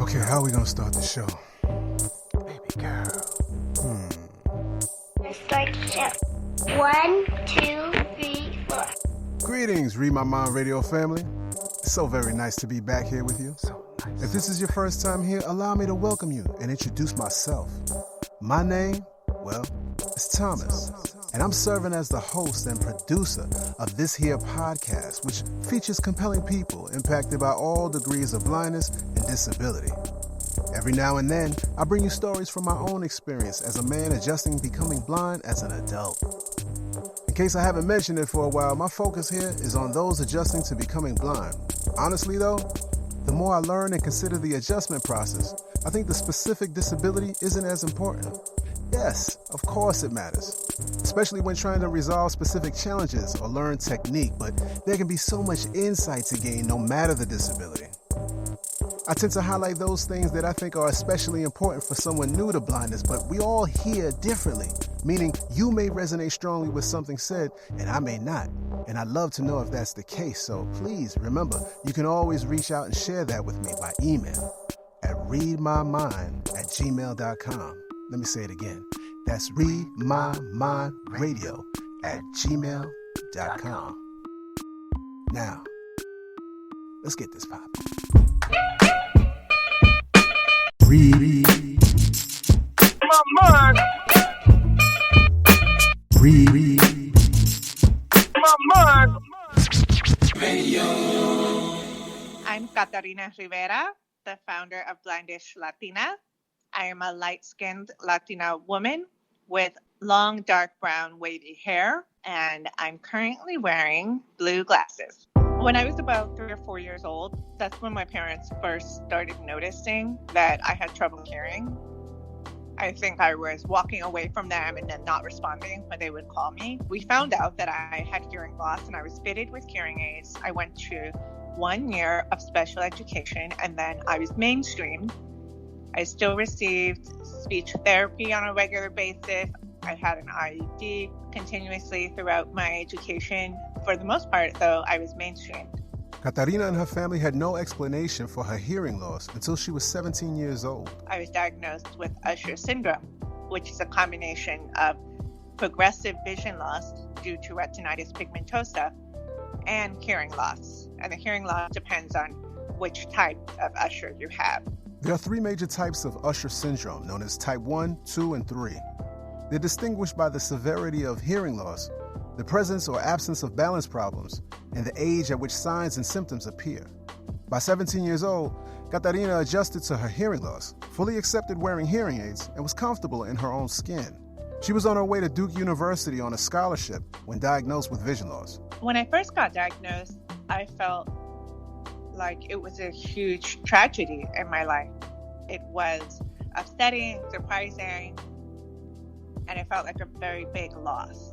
Okay, how are we gonna start the show? Baby girl. Let's start the show. 1, 2, 3, 4. Greetings, Read My Mind Radio family. It's so very nice to be back here with you. So nice. If this is your first time here, allow me to welcome you and introduce myself. My name, well, it's Thomas, and I'm serving as the host and producer of this here podcast, which features compelling people impacted by all degrees of blindness and disability. Every now and then, I bring you stories from my own experience as a man adjusting becoming blind as an adult. In case I haven't mentioned it for a while, my focus here is on those adjusting to becoming blind. Honestly though, the more I learn and consider the adjustment process, I think the specific disability isn't as important. Yes, of course it matters, especially when trying to resolve specific challenges or learn technique, but there can be so much insight to gain no matter the disability. I tend to highlight those things that I think are especially important for someone new to blindness, but we all hear differently, meaning you may resonate strongly with something said and I may not. And I'd love to know if that's the case, so please remember, you can always reach out and share that with me by email at readmymind@gmail.com. Let me say it again. That's readmymindradio@gmail.com. Now, let's get this poppin'. Read my mind. Read my mind. I'm Catarina Rivera, the founder of Blindish, Latina. I am a light-skinned Latina woman with long, dark brown, wavy hair, and I'm currently wearing blue glasses. When I was about 3 or 4 years old, that's when my parents first started noticing that I had trouble hearing. I think I was walking away from them and then not responding when they would call me. We found out that I had hearing loss and I was fitted with hearing aids. I went to 1 year of special education and then I was mainstreamed. I still received speech therapy on a regular basis. I had an IED continuously throughout my education. For the most part, though, I was mainstreamed. Catarina and her family had no explanation for her hearing loss until she was 17 years old. I was diagnosed with Usher Syndrome, which is a combination of progressive vision loss due to retinitis pigmentosa and hearing loss. And the hearing loss depends on which type of Usher you have. There are 3 major types of Usher Syndrome, known as type 1, 2, and 3. They're distinguished by the severity of hearing loss, the presence or absence of balance problems, and the age at which signs and symptoms appear. By 17 years old, Catarina adjusted to her hearing loss, fully accepted wearing hearing aids, and was comfortable in her own skin. She was on her way to Duke University on a scholarship when diagnosed with vision loss. When I first got diagnosed, I felt like it was a huge tragedy in my life. It was upsetting, surprising, and it felt like a very big loss.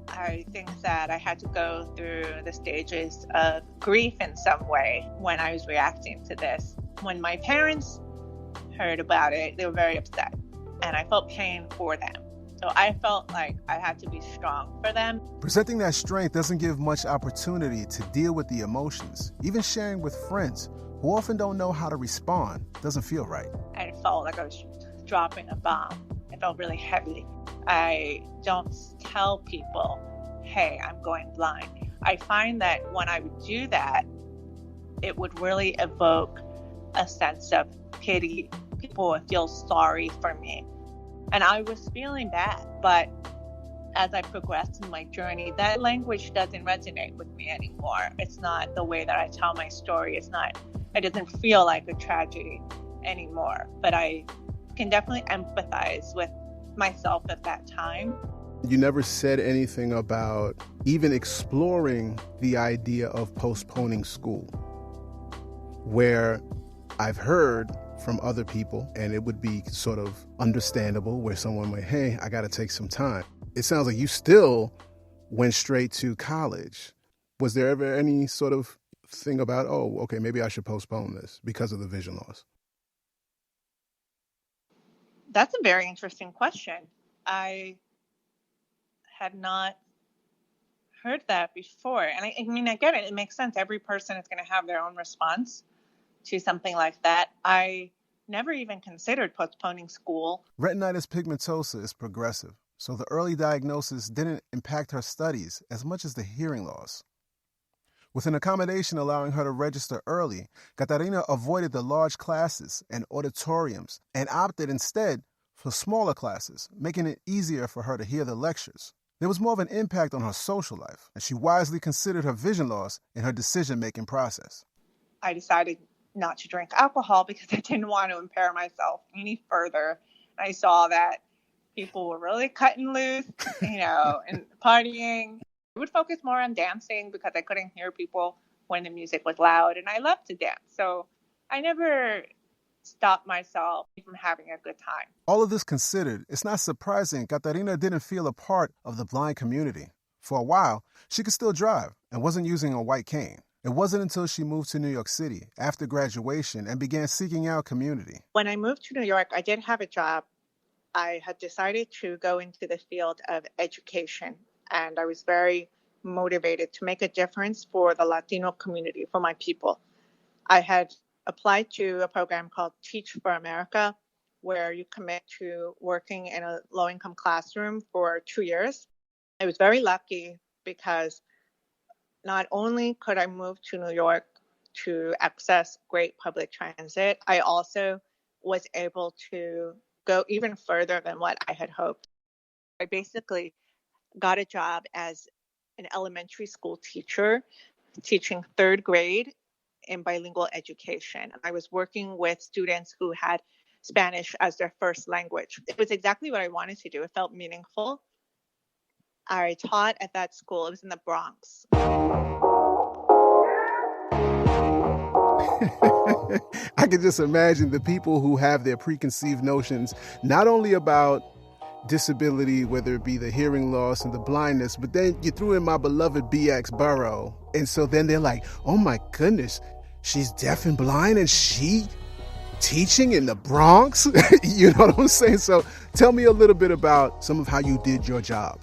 I think that I had to go through the stages of grief in some way when I was reacting to this. When my parents heard about it, they were very upset, and I felt pain for them. So I felt like I had to be strong for them. Presenting that strength doesn't give much opportunity to deal with the emotions. Even sharing with friends who often don't know how to respond doesn't feel right. And it felt like I was dropping a bomb. It felt really heavy. I don't tell people, hey, I'm going blind. I find that when I would do that, it would really evoke a sense of pity. People would feel sorry for me. And I was feeling bad, but as I progressed in my journey, that language doesn't resonate with me anymore. It's not the way that I tell my story. It doesn't feel like a tragedy anymore, but I can definitely empathize with myself at that time. You never said anything about even exploring the idea of postponing school, where I've heard from other people, and it would be sort of understandable where someone might, hey, I got to take some time. It sounds like you still went straight to college. Was there ever any sort of thing about, oh, okay, maybe I should postpone this because of the vision loss? That's a very interesting question. I had not heard that before. And I mean, I get it. It makes sense. Every person is going to have their own response to something like that, I never even considered postponing school. Retinitis pigmentosa is progressive, so the early diagnosis didn't impact her studies as much as the hearing loss. With an accommodation allowing her to register early, Catarina avoided the large classes and auditoriums and opted instead for smaller classes, making it easier for her to hear the lectures. There was more of an impact on her social life, and she wisely considered her vision loss in her decision-making process. I decided not to drink alcohol because I didn't want to impair myself any further. I saw that people were really cutting loose, and partying. I would focus more on dancing because I couldn't hear people when the music was loud, and I love to dance. So I never stopped myself from having a good time. All of this considered, it's not surprising Catarina didn't feel a part of the blind community. For a while, she could still drive and wasn't using a white cane. It wasn't until she moved to New York City after graduation and began seeking out community. When I moved to New York, I did have a job. I had decided to go into the field of education, and I was very motivated to make a difference for the Latino community, for my people. I had applied to a program called Teach for America, where you commit to working in a low-income classroom for 2 years. I was very lucky because not only could I move to New York to access great public transit, I also was able to go even further than what I had hoped. I basically got a job as an elementary school teacher, teaching third grade in bilingual education. I was working with students who had Spanish as their first language. It was exactly what I wanted to do. It felt meaningful. I taught at that school. It was in the Bronx. I can just imagine the people who have their preconceived notions, not only about disability, whether it be the hearing loss and the blindness, but then you threw in my beloved BX borough. And so then they're like, oh my goodness, she's deaf and blind and she teaching in the Bronx? You know what I'm saying? So tell me a little bit about some of how you did your job.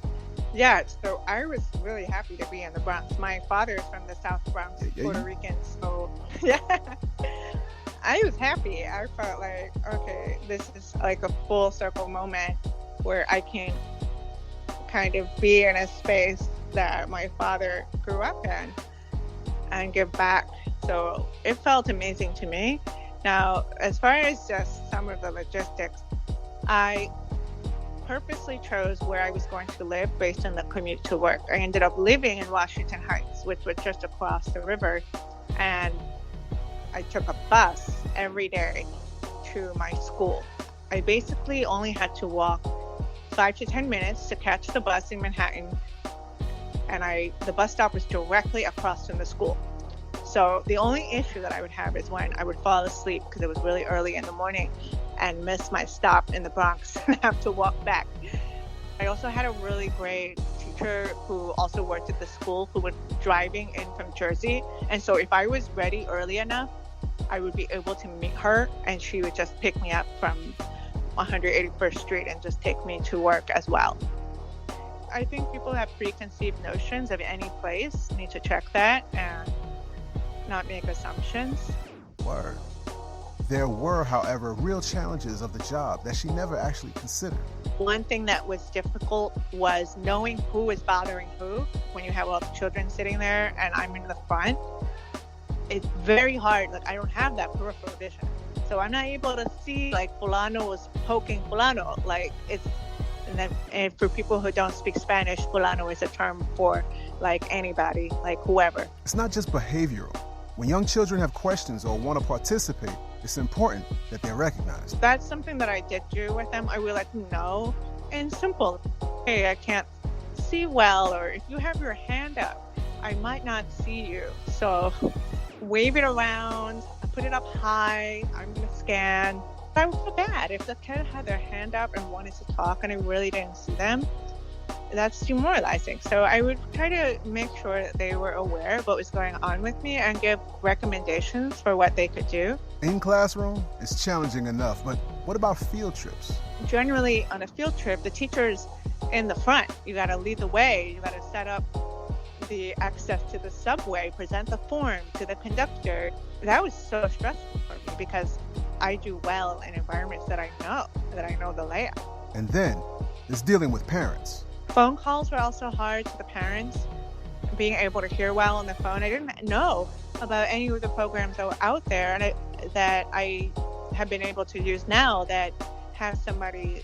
Yeah, so I was really happy to be in the Bronx. My father is from the South Bronx, Puerto Rican, so yeah. I was happy. I felt like, okay, this is like a full circle moment where I can kind of be in a space that my father grew up in and give back. So it felt amazing to me. Now, as far as just some of the logistics, I purposely chose where I was going to live based on the commute to work. I ended up living in Washington Heights, which was just across the river, and I took a bus every day to my school. I basically only had to walk 5 to 10 minutes to catch the bus in Manhattan, and the bus stop was directly across from the school. So the only issue that I would have is when I would fall asleep because it was really early in the morning and miss my stop in the Bronx and have to walk back. I also had a really great teacher who also worked at the school who was driving in from Jersey. And so if I was ready early enough, I would be able to meet her and she would just pick me up from 181st Street and just take me to work as well. I think people have preconceived notions of any place. Need to check that and not make assumptions. Word. There were, however, real challenges of the job that she never actually considered. One thing that was difficult was knowing who is bothering who when you have all the children sitting there and I'm in the front. It's very hard. Like, I don't have that peripheral vision. So I'm not able to see, like, fulano was poking fulano. Like, and for people who don't speak Spanish, fulano is a term for, like, anybody, like whoever. It's not just behavioral. When young children have questions or want to participate, it's important that they're recognized. That's something that I did do with them. I would let them know and simple. Hey, I can't see well, or if you have your hand up, I might not see you. So wave it around, put it up high, I'm going to scan. I would feel bad if the kid had their hand up and wanted to talk and I really didn't see them. That's demoralizing. So I would try to make sure that they were aware of what was going on with me and give recommendations for what they could do. In classroom, it's challenging enough, but what about field trips? Generally, on a field trip, the teacher's in the front. You got to lead the way. You got to set up the access to the subway, present the form to the conductor. That was so stressful for me because I do well in environments that I know the layout. And then there's dealing with parents. Phone calls were also hard to the parents. Being able to hear well on the phone, I didn't know about any of the programs that were out there and that I have been able to use now that have somebody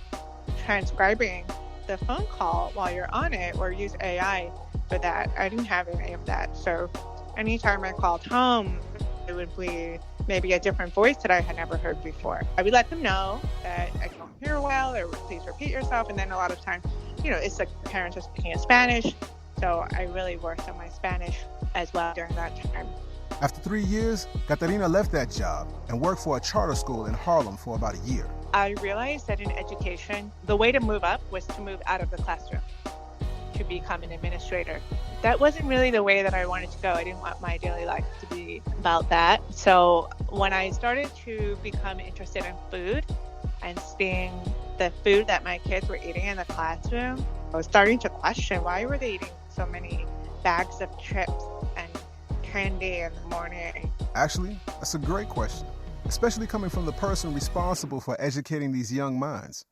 transcribing the phone call while you're on it, or use AI for that. I didn't have any of that. So anytime I called home, it would be maybe a different voice that I had never heard before. I would let them know that I don't hear well, or please repeat yourself. And then a lot of times, it's like parents are speaking in Spanish. So I really worked on my Spanish as well during that time. After 3 years, Catarina left that job and worked for a charter school in Harlem for about a year. I realized that in education, the way to move up was to move out of the classroom, to become an administrator. That wasn't really the way that I wanted to go. I didn't want my daily life to be about that. So when I started to become interested in food and seeing the food that my kids were eating in the classroom, I was starting to question, why were they eating so many bags of chips and candy in the morning? Actually, that's a great question, especially coming from the person responsible for educating these young minds.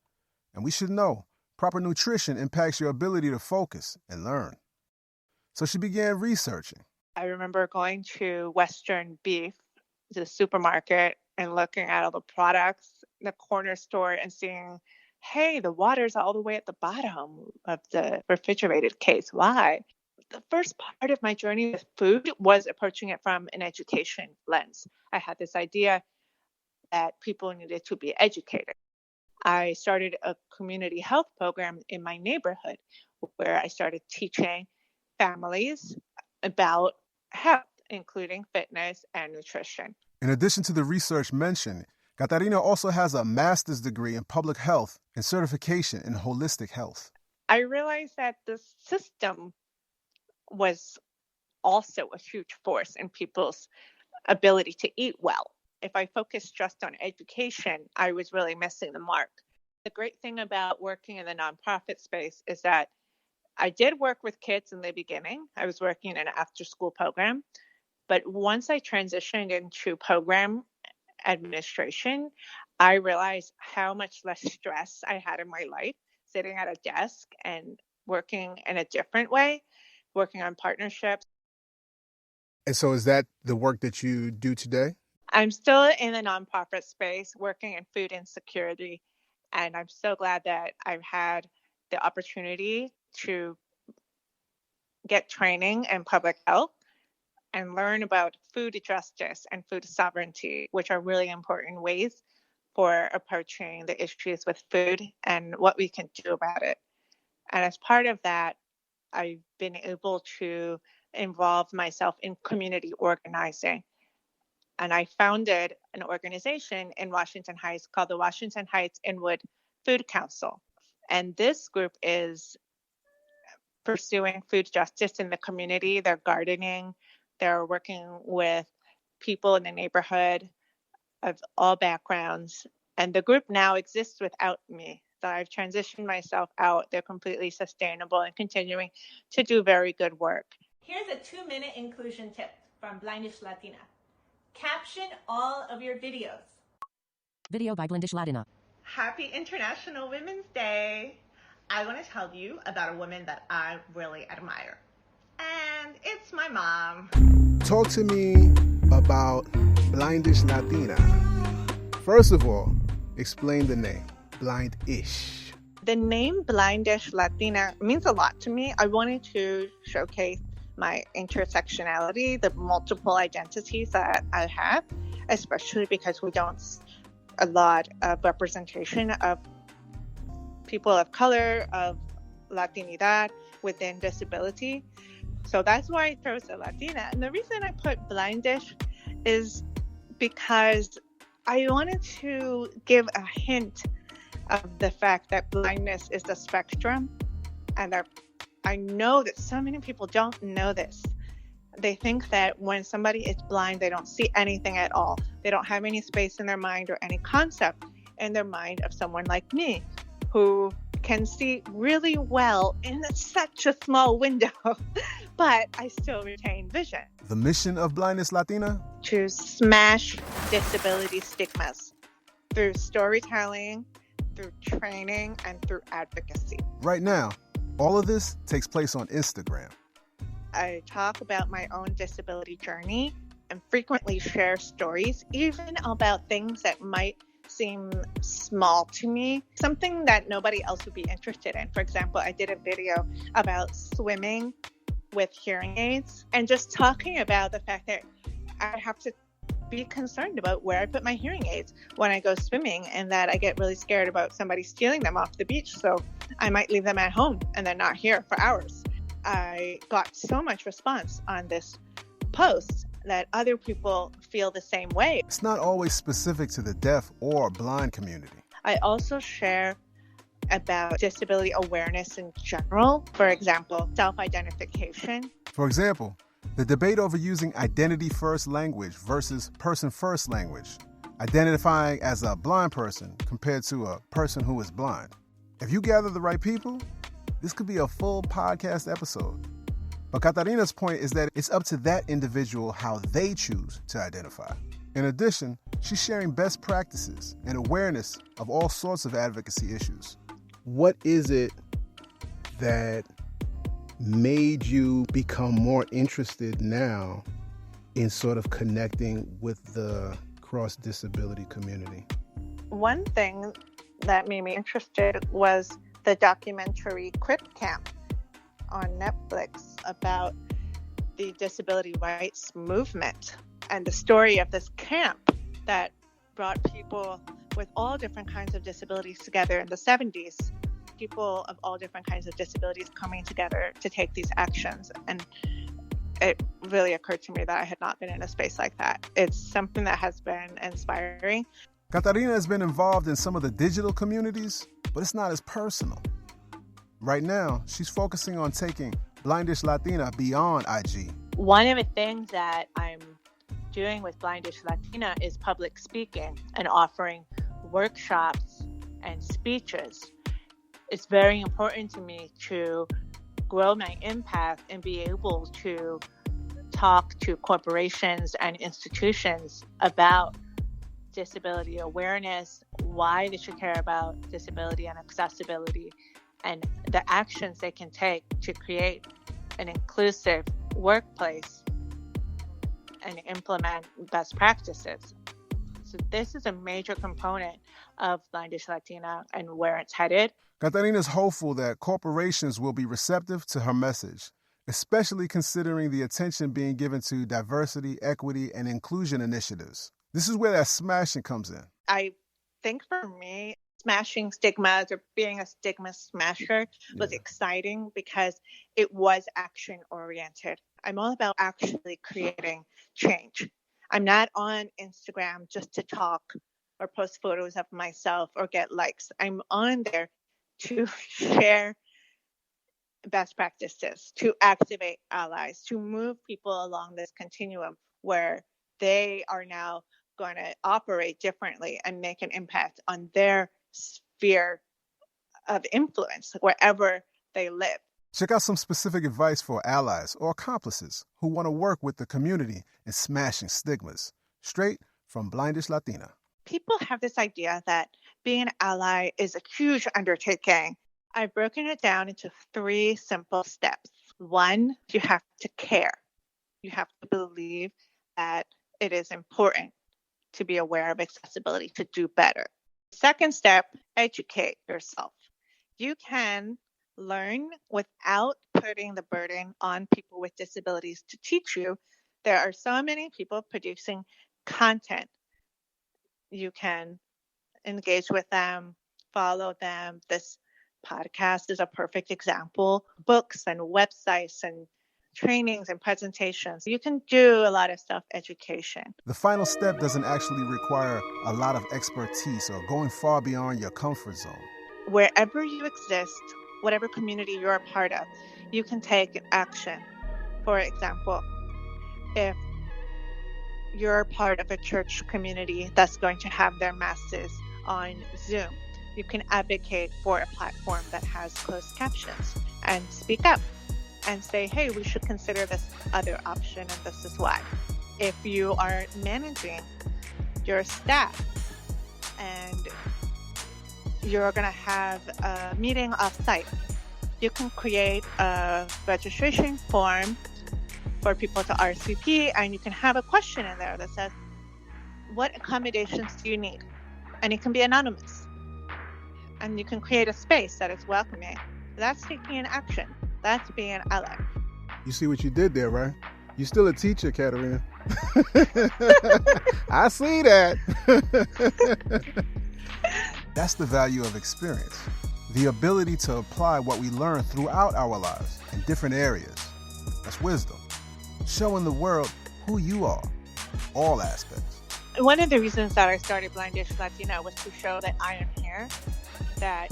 And we should know, proper nutrition impacts your ability to focus and learn. So she began researching. I remember going to Western Beef, the supermarket, and looking at all the products in the corner store and seeing, hey, the water's all the way at the bottom of the refrigerated case. Why? The first part of my journey with food was approaching it from an education lens. I had this idea that people needed to be educated. I started a community health program in my neighborhood where I started teaching families about health, including fitness and nutrition. In addition to the research mentioned, Catarina also has a master's degree in public health and certification in holistic health. I realized that the system was also a huge force in people's ability to eat well. If I focused just on education, I was really missing the mark. The great thing about working in the nonprofit space is that I did work with kids in the beginning. I was working in an after-school program. But once I transitioned into program administration, I realized how much less stress I had in my life sitting at a desk and working in a different way, working on partnerships. And so is that the work that you do today? I'm still in the nonprofit space, working in food insecurity. And I'm so glad that I've had the opportunity to get training in public health and learn about food justice and food sovereignty, which are really important ways for approaching the issues with food and what we can do about it. And as part of that, I've been able to involve myself in community organizing. And I founded an organization in Washington Heights called the Washington Heights Inwood Food Council. And this group is pursuing food justice in the community. They're gardening. They're working with people in the neighborhood of all backgrounds. And the group now exists without me. So I've transitioned myself out. They're completely sustainable and continuing to do very good work. Here's a 2-minute inclusion tip from Blindish Latina. Caption all of your videos. Video by Blindish Latina. Happy International Women's Day. I want to tell you about a woman that I really admire. And it's my mom. Talk to me about Blindish Latina. First of all, explain the name, Blindish. The name Blindish Latina means a lot to me. I wanted to showcase my intersectionality, the multiple identities that I have, especially because we don't see a lot of representation of people of color, of Latinidad within disability. So that's why I chose a Latina. And the reason I put Blindish is because I wanted to give a hint of the fact that blindness is a spectrum, and that I know that so many people don't know this. They think that when somebody is blind, they don't see anything at all. They don't have any space in their mind or any concept in their mind of someone like me. who can see really well in such a small window, but I still retain vision. The mission of Blindish Latina? To smash disability stigmas through storytelling, through training, and through advocacy. Right now, all of this takes place on Instagram. I talk about my own disability journey and frequently share stories, even about things that might seem small to me, something that nobody else would be interested in. For example, I did a video about swimming with hearing aids and just talking about the fact that I have to be concerned about where I put my hearing aids when I go swimming, and that I get really scared about somebody stealing them off the beach, so I might leave them at home and then not here for hours. I got so much response on this post that other people feel the same way. It's not always specific to the deaf or blind community. I also share about disability awareness in general. For example, self-identification. For example, the debate over using identity-first language versus person-first language, identifying as a blind person compared to a person who is blind. If you gather the right people, this could be a full podcast episode. But Catarina's point is that it's up to that individual how they choose to identify. In addition, she's sharing best practices and awareness of all sorts of advocacy issues. What is it that made you become more interested now in sort of connecting with the cross-disability community? One thing that made me interested was the documentary Crip Camp on Netflix about the disability rights movement and the story of this camp that brought people with all different kinds of disabilities together in the 70s. People of all different kinds of disabilities coming together to take these actions. And it really occurred to me that I had not been in a space like that. It's something that has been inspiring. Catarina has been involved in some of the digital communities, but it's not as personal. Right now, she's focusing on taking Blindish Latina beyond IG. One of the things that I'm doing with Blindish Latina is public speaking and offering workshops and speeches. It's very important to me to grow my impact and be able to talk to corporations and institutions about disability awareness, why they should care about disability and accessibility, and the actions they can take to create an inclusive workplace and implement best practices. So this is a major component of Blindish Latina and where it's headed. Catarina is hopeful that corporations will be receptive to her message, especially considering the attention being given to diversity, equity, and inclusion initiatives. This is where that smashing comes in. I think for me, smashing stigmas or being a stigma smasher was exciting because it was action-oriented. I'm all about actually creating change. I'm not on Instagram just to talk or post photos of myself or get likes. I'm on there to share best practices, to activate allies, to move people along this continuum where they are now going to operate differently and make an impact on their sphere of influence wherever they live. Check out some specific advice for allies or accomplices who want to work with the community in smashing stigmas, straight from Blindish Latina. People have this idea that being an ally is a huge undertaking. I've broken it down into 3 simple steps. 1, you have to care. You have to believe that it is important to be aware of accessibility, to do better. Second step, educate yourself. You can learn without putting the burden on people with disabilities to teach you. There are so many people producing content. You can engage with them, follow them. This podcast is a perfect example. Books and websites and trainings and presentations. You can do a lot of self-education. The final step doesn't actually require a lot of expertise or going far beyond your comfort zone. Wherever you exist, whatever community you're a part of, you can take action. For example, if you're part of a church community that's going to have their masses on Zoom, you can advocate for a platform that has closed captions and speak up and say, hey, we should consider this other option and this is why. If you are managing your staff and you're going to have a meeting off-site, you can create a registration form for people to RSVP, and you can have a question in there that says, what accommodations do you need? And it can be anonymous. And you can create a space that is welcoming. That's taking an action. That's being an ally. You see what you did there, right? You're still a teacher, Catarina. I see that. That's the value of experience. The ability to apply what we learn throughout our lives in different areas. That's wisdom. Showing the world who you are, all aspects. One of the reasons that I started Blindish Latina was to show that I am here, that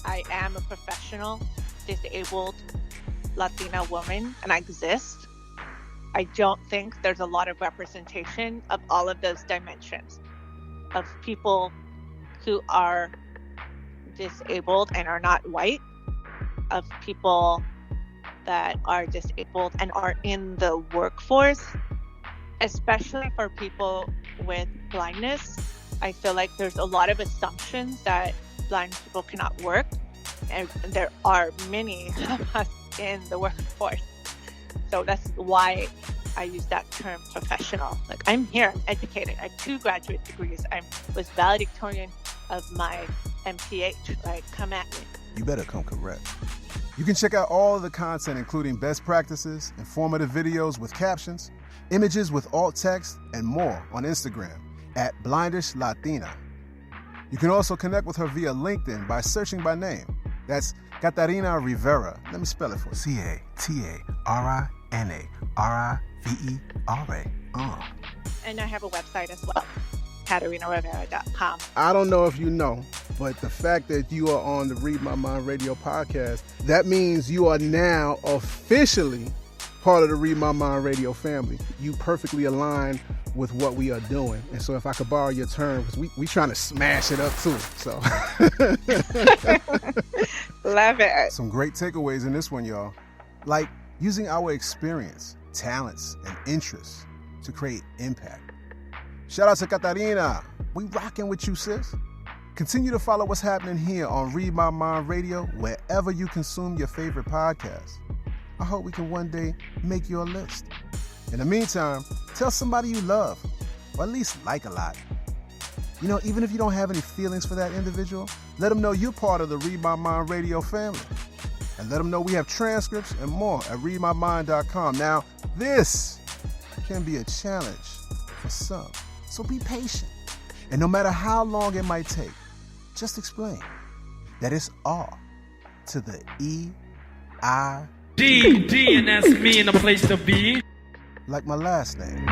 I am a professional, disabled Latina woman, and I exist. I don't think there's a lot of representation of all of those dimensions of people who are disabled and are not white, of people that are disabled and are in the workforce, especially for people with blindness. I feel like there's a lot of assumptions that blind people cannot work, and there are many of us in the workforce. So that's why I use that term professional. Like, I'm here, I'm educated, I have 2 graduate degrees, I was valedictorian of my MPH, right? Come at me. You better come correct. You can check out all of the content, including best practices, informative videos with captions, images with alt text, and more on Instagram at Blindish Latina. You can also connect with her via LinkedIn by searching by name. That's Catarina Rivera. Let me spell it for you. CATARINA RIVERA. And I have a website as well, CatarinaRivera.com. I don't know if you know, but the fact that you are on the Read My Mind radio podcast, that means you are now officially part of the Read My Mind radio family. You perfectly align with what we are doing. And so if I could borrow your term, because we trying to smash it up too. So Love it. Some great takeaways in this one, y'all. Like using our experience, talents, and interests to create impact. Shout out to Catarina. We rocking with you, sis. Continue to follow what's happening here on Read My Mind Radio wherever you consume your favorite podcasts. I hope we can one day make your list. In the meantime, tell somebody you love, or at least like a lot. You know, even if you don't have any feelings for that individual, let them know you're part of the Read My Mind Radio family. And let them know we have transcripts and more at readmymind.com. Now, this can be a challenge for some, so be patient. And no matter how long it might take, just explain that it's R to the E-I-D, and that's me in the place to be. like my last name.